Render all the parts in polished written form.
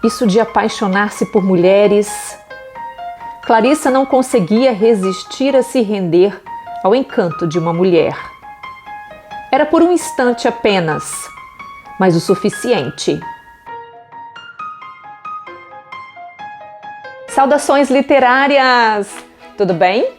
Isso de apaixonar-se por mulheres. Clarissa não conseguia resistir a se render ao encanto de uma mulher. Era por um instante apenas, mas o suficiente. Saudações literárias! Tudo bem?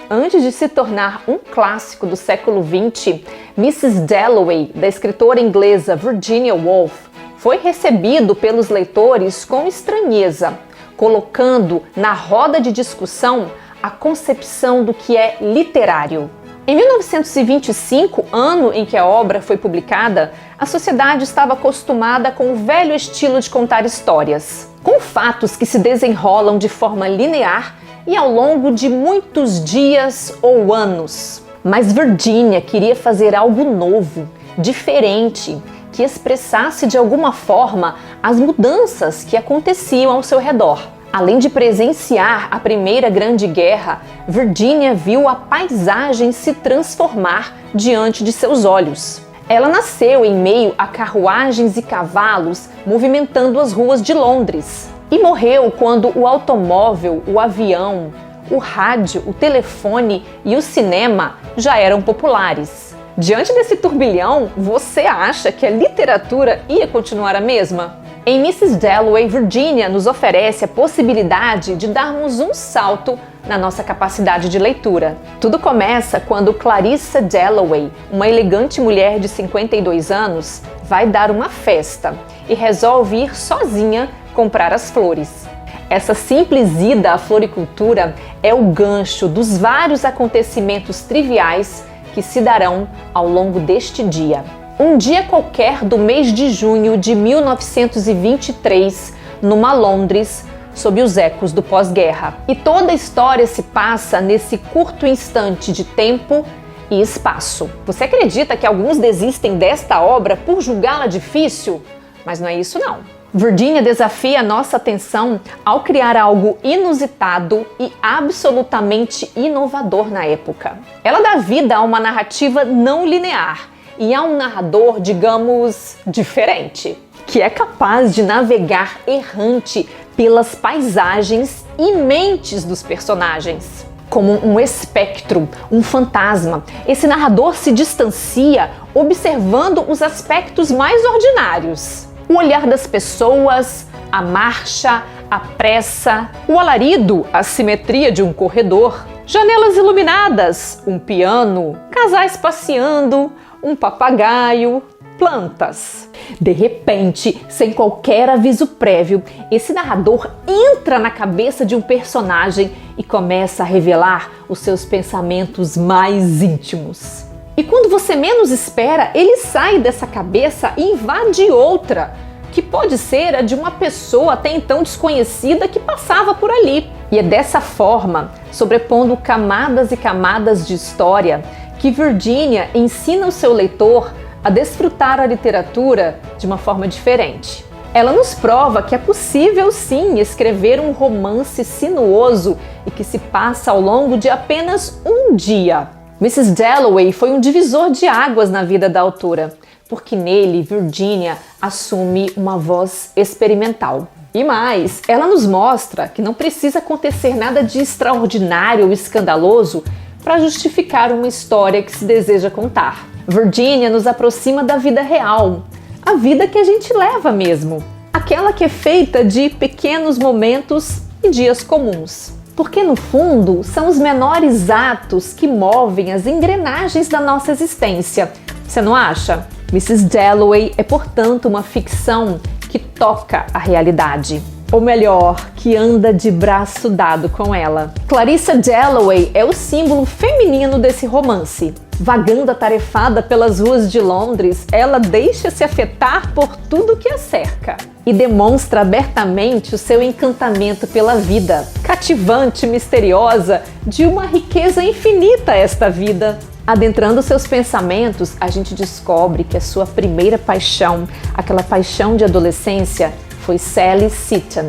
Antes de se tornar um clássico do século XX, Mrs. Dalloway, da escritora inglesa Virginia Woolf, foi recebido pelos leitores com estranheza, colocando na roda de discussão a concepção do que é literário. Em 1925, ano em que a obra foi publicada, a sociedade estava acostumada com o velho estilo de contar histórias, com fatos que se desenrolam de forma linear e ao longo de muitos dias ou anos. Mas Virginia queria fazer algo novo, diferente, que expressasse de alguma forma as mudanças que aconteciam ao seu redor. Além de presenciar a Primeira Grande Guerra, Virginia viu a paisagem se transformar diante de seus olhos. Ela nasceu em meio a carruagens e cavalos movimentando as ruas de Londres e morreu quando o automóvel, o avião, o rádio, o telefone e o cinema já eram populares. Diante desse turbilhão, você acha que a literatura ia continuar a mesma? Em Mrs. Dalloway, Virginia nos oferece a possibilidade de darmos um salto na nossa capacidade de leitura. Tudo começa quando Clarissa Dalloway, uma elegante mulher de 52 anos, vai dar uma festa e resolve ir sozinha comprar as flores. Essa simples ida à floricultura é o gancho dos vários acontecimentos triviais que se darão ao longo deste dia. Um dia qualquer do mês de junho de 1923, numa Londres, sob os ecos do pós-guerra. E toda a história se passa nesse curto instante de tempo e espaço. Você acredita que alguns desistem desta obra por julgá-la difícil? Mas não é isso não. Virginia desafia a nossa atenção ao criar algo inusitado e absolutamente inovador na época. Ela dá vida a uma narrativa não linear e a um narrador, digamos, diferente, que é capaz de navegar errante pelas paisagens e mentes dos personagens. Como um espectro, um fantasma, esse narrador se distancia observando os aspectos mais ordinários. O olhar das pessoas, a marcha, a pressa, o alarido, a simetria de um corredor, janelas iluminadas, um piano, casais passeando, um papagaio, plantas. De repente, sem qualquer aviso prévio, esse narrador entra na cabeça de um personagem e começa a revelar os seus pensamentos mais íntimos. E quando você menos espera, ele sai dessa cabeça e invade outra, que pode ser a de uma pessoa até então desconhecida que passava por ali. E é dessa forma, sobrepondo camadas e camadas de história, que Virginia ensina o seu leitor a desfrutar a literatura de uma forma diferente. Ela nos prova que é possível sim escrever um romance sinuoso e que se passa ao longo de apenas um dia. Mrs. Dalloway foi um divisor de águas na vida da autora, porque nele Virginia assume uma voz experimental. E mais, ela nos mostra que não precisa acontecer nada de extraordinário ou escandaloso para justificar uma história que se deseja contar. Virginia nos aproxima da vida real, a vida que a gente leva mesmo, aquela que é feita de pequenos momentos e dias comuns. Porque no fundo são os menores atos que movem as engrenagens da nossa existência. Você não acha? Mrs. Dalloway é, portanto, uma ficção que toca a realidade. Ou melhor, que anda de braço dado com ela. Clarissa Dalloway é o símbolo feminino desse romance. Vagando atarefada pelas ruas de Londres, ela deixa-se afetar por tudo que a cerca e demonstra abertamente o seu encantamento pela vida, cativante e misteriosa, de uma riqueza infinita esta vida. Adentrando seus pensamentos, a gente descobre que a sua primeira paixão, aquela paixão de adolescência, foi Sally Seton,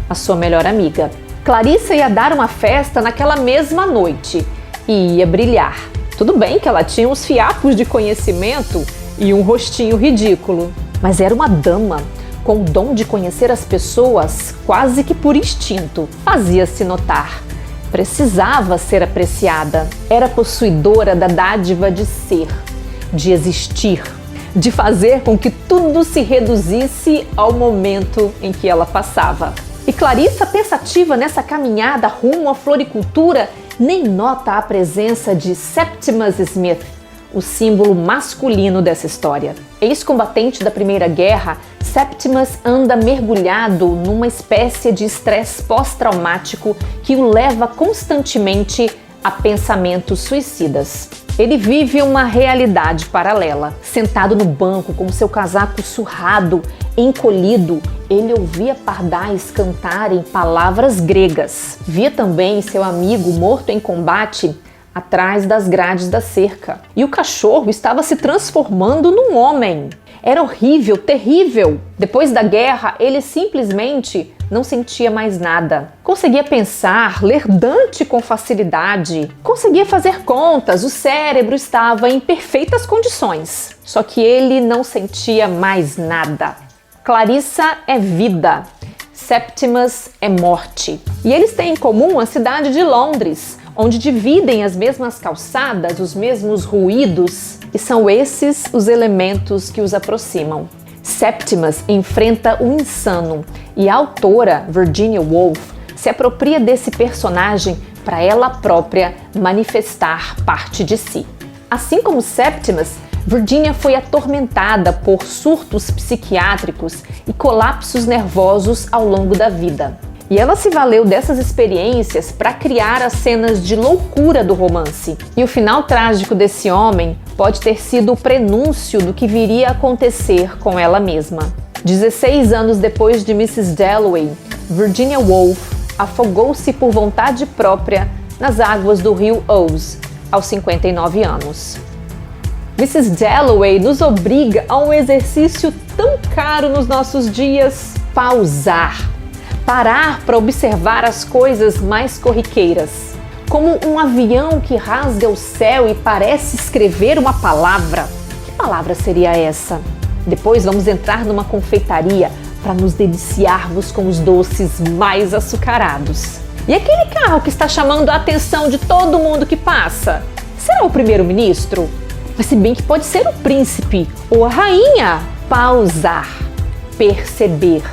a sua melhor amiga. Clarissa ia dar uma festa naquela mesma noite e ia brilhar. Tudo bem que ela tinha uns fiapos de conhecimento e um rostinho ridículo, mas era uma dama com o dom de conhecer as pessoas quase que por instinto, fazia-se notar. Precisava ser apreciada. Era possuidora da dádiva de ser, de existir, de fazer com que tudo se reduzisse ao momento em que ela passava. E Clarissa, pensativa nessa caminhada rumo à floricultura, nem nota a presença de Septimus Smith, o símbolo masculino dessa história. Ex-combatente da Primeira Guerra, Septimus anda mergulhado numa espécie de estresse pós-traumático que o leva constantemente a pensamentos suicidas. Ele vive uma realidade paralela. Sentado no banco com seu casaco surrado, encolhido, ele ouvia pardais cantarem palavras gregas. Via também seu amigo morto em combate atrás das grades da cerca. E o cachorro estava se transformando num homem. Era horrível, terrível. Depois da guerra, ele simplesmente não sentia mais nada. Conseguia pensar, ler Dante com facilidade. Conseguia fazer contas, o cérebro estava em perfeitas condições. Só que ele não sentia mais nada. Clarissa é vida, Septimus é morte. E eles têm em comum a cidade de Londres, onde dividem as mesmas calçadas, os mesmos ruídos, e são esses os elementos que os aproximam. Septimus enfrenta o insano e a autora, Virginia Woolf, se apropria desse personagem para ela própria manifestar parte de si. Assim como Septimus, Virginia foi atormentada por surtos psiquiátricos e colapsos nervosos ao longo da vida. E ela se valeu dessas experiências para criar as cenas de loucura do romance. E o final trágico desse homem pode ter sido o prenúncio do que viria a acontecer com ela mesma. 16 anos depois de Mrs. Dalloway, Virginia Woolf afogou-se por vontade própria nas águas do rio Ouse, aos 59 anos. Mrs. Dalloway nos obriga a um exercício tão caro nos nossos dias: pausar. Parar para observar as coisas mais corriqueiras. Como um avião que rasga o céu e parece escrever uma palavra. Que palavra seria essa? Depois vamos entrar numa confeitaria para nos deliciarmos com os doces mais açucarados. E aquele carro que está chamando a atenção de todo mundo que passa? Será o primeiro-ministro? Mas se bem que pode ser o príncipe ou a rainha. Pausar. Perceber.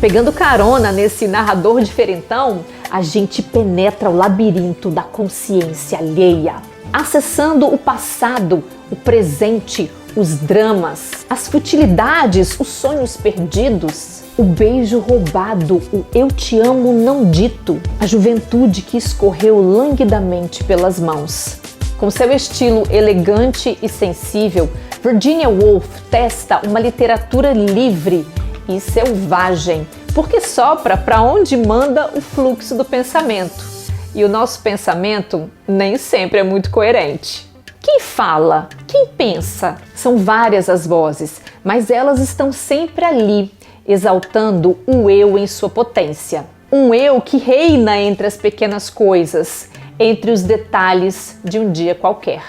Pegando carona nesse narrador diferentão, a gente penetra o labirinto da consciência alheia, acessando o passado, o presente, os dramas, as futilidades, os sonhos perdidos, o beijo roubado, o eu te amo não dito, a juventude que escorreu languidamente pelas mãos. Com seu estilo elegante e sensível, Virginia Woolf testa uma literatura livre e selvagem, porque sopra para onde manda o fluxo do pensamento. E o nosso pensamento nem sempre é muito coerente. Quem fala? Quem pensa? São várias as vozes, mas elas estão sempre ali, exaltando o eu em sua potência. Um eu que reina entre as pequenas coisas, entre os detalhes de um dia qualquer.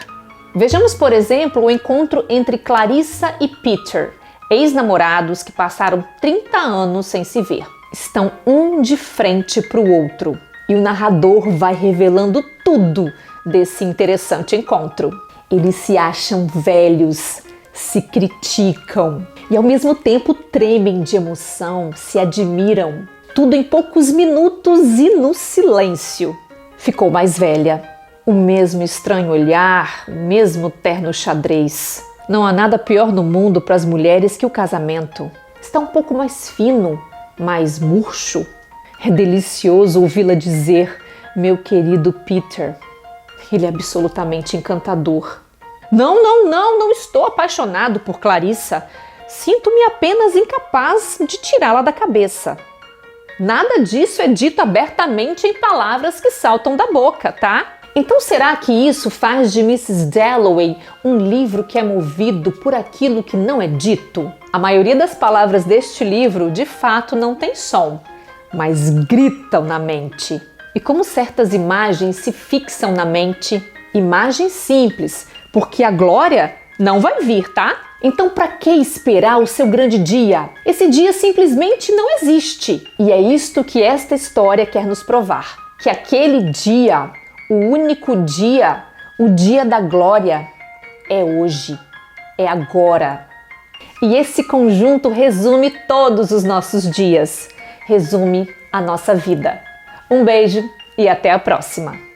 Vejamos, por exemplo, o encontro entre Clarissa e Peter, ex-namorados que passaram 30 anos sem se ver. Estão um de frente para o outro e o narrador vai revelando tudo desse interessante encontro. Eles se acham velhos, se criticam e ao mesmo tempo tremem de emoção, se admiram. Tudo em poucos minutos e no silêncio. Ficou mais velha, o mesmo estranho olhar, o mesmo terno xadrez. Não há nada pior no mundo para as mulheres que o casamento. Está um pouco mais fino, mais murcho. É delicioso ouvi-la dizer, meu querido Peter. Ele é absolutamente encantador. Não estou apaixonado por Clarissa. Sinto-me apenas incapaz de tirá-la da cabeça. Nada disso é dito abertamente em palavras que saltam da boca, tá? Então será que isso faz de Mrs. Dalloway um livro que é movido por aquilo que não é dito? A maioria das palavras deste livro de fato não tem som, mas gritam na mente. E como certas imagens se fixam na mente, imagens simples, porque a glória não vai vir, tá? Então, para que esperar o seu grande dia? Esse dia simplesmente não existe. E é isto que esta história quer nos provar. Que aquele dia, o único dia, o dia da glória, é hoje, é agora. E esse conjunto resume todos os nossos dias, resume a nossa vida. Um beijo e até a próxima!